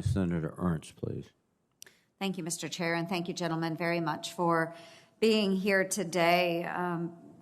Senator Ernst, please. Thank you, Mr. Chair, and thank you, gentlemen, very much for being here today.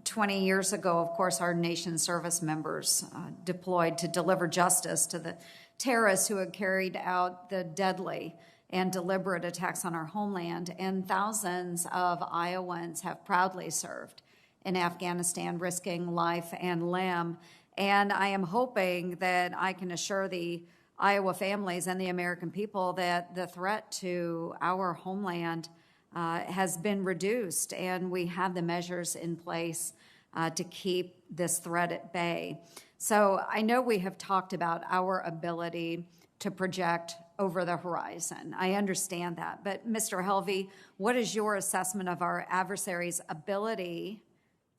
20 years ago, of course, our nation's service members deployed to deliver justice to the terrorists who had carried out the deadly and deliberate attacks on our homeland, and thousands of Iowans have proudly served in Afghanistan, risking life and limb. And I am hoping that I can assure the Iowa families and the American people that the threat to our homeland has been reduced, and we have the measures in place to keep this threat at bay. So I know we have talked about our ability to project over the horizon. I understand that. But Mr. Helvey, what is your assessment of our adversaries' ability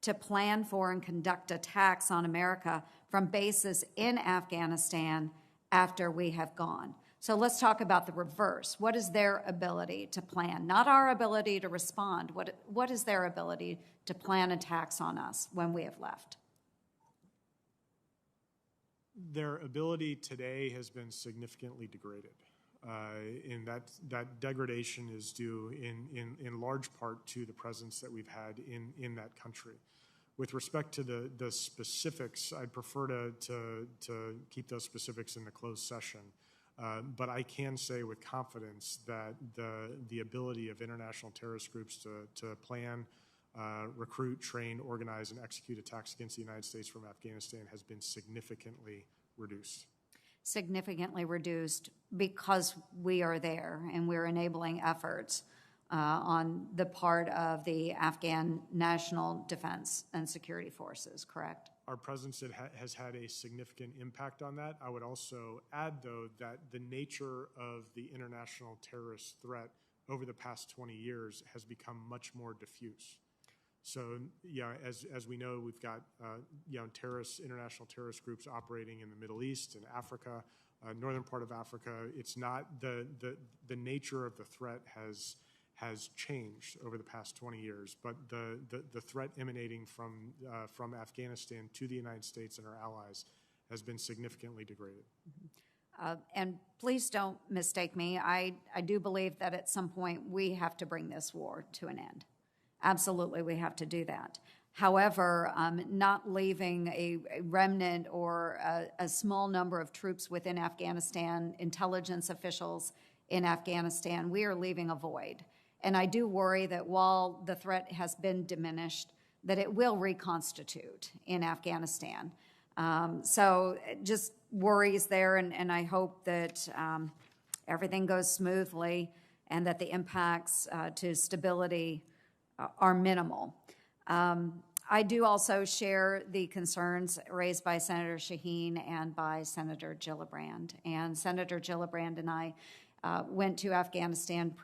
to plan for and conduct attacks on America from bases in Afghanistan after we have gone? So let's talk about the reverse. What is their ability to plan? Not our ability to respond. What is their ability to plan attacks on us when we have left? Their ability today has been significantly degraded. And that degradation is due in large part to the presence that we've had in that country. With respect to the specifics, I'd prefer to keep those specifics in the closed session. But I can say with confidence that the ability of international terrorist groups to plan, recruit, train, organize, and execute attacks against the United States from Afghanistan has been significantly reduced. Significantly reduced because we are there and we're enabling efforts on the part of the Afghan National Defense and Security Forces, correct? Our presence has had a significant impact on that. I would also add, though, that the nature of the international terrorist threat over the past 20 years has become much more diffuse. So, yeah, as we know, we've got international terrorist groups operating in the Middle East and Africa, northern part of Africa. It's not the nature of the threat has changed over the past 20 years, but the threat emanating from Afghanistan to the United States and our allies has been significantly degraded. And please don't mistake me. I do believe that at some point we have to bring this war to an end. Absolutely, we have to do that. However, not leaving a remnant or a small number of troops within Afghanistan, intelligence officials in Afghanistan, we are leaving a void. And I do worry that while the threat has been diminished, that it will reconstitute in Afghanistan. So just worries there, and I hope that everything goes smoothly and that the impacts to stability are minimal. I do also share the concerns raised by Senator Shaheen and by Senator Gillibrand. And Senator Gillibrand and I went to Afghanistan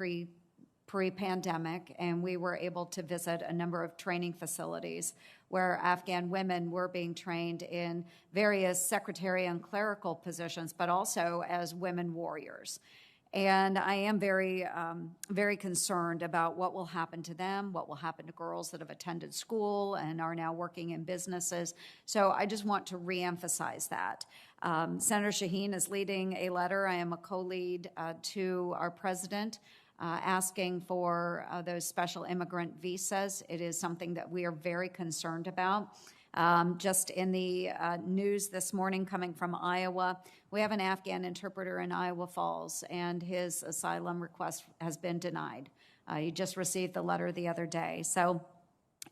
pre-pandemic, and we were able to visit a number of training facilities where Afghan women were being trained in various secretary and clerical positions, but also as women warriors. And I am very, very concerned about what will happen to them, what will happen to girls that have attended school and are now working in businesses. So I just want to reemphasize that. Senator Shaheen is leading a letter. I am a co-lead to our president asking for those special immigrant visas. It is something that we are very concerned about. Just in the news this morning coming from Iowa, we have an Afghan interpreter in Iowa Falls, and his asylum request has been denied. He just received the letter the other day. So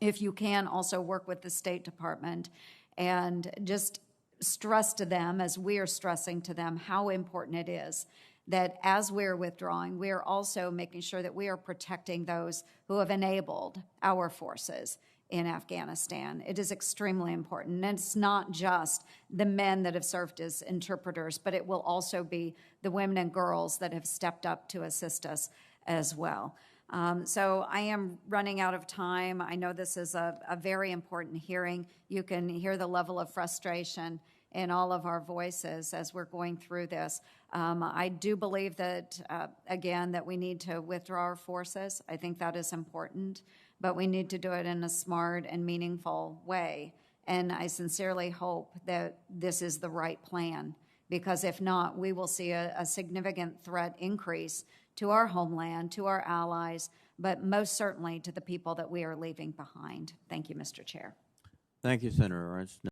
if you can also work with the State Department and just stress to them, as we are stressing to them, how important it is that as we're withdrawing, we are also making sure that we are protecting those who have enabled our forces in Afghanistan. It is extremely important. And it's not just the men that have served as interpreters, but it will also be the women and girls that have stepped up to assist us as well. So I am running out of time. I know this is a very important hearing. You can hear the level of frustration in all of our voices as we're going through this. I do believe that, again, that we need to withdraw our forces. I think that is important, but we need to do it in a smart and meaningful way. And I sincerely hope that this is the right plan because if not, we will see a significant threat increase to our homeland, to our allies, but most certainly to the people that we are leaving behind. Thank you, Mr. Chair. Thank you, Senator Ernst.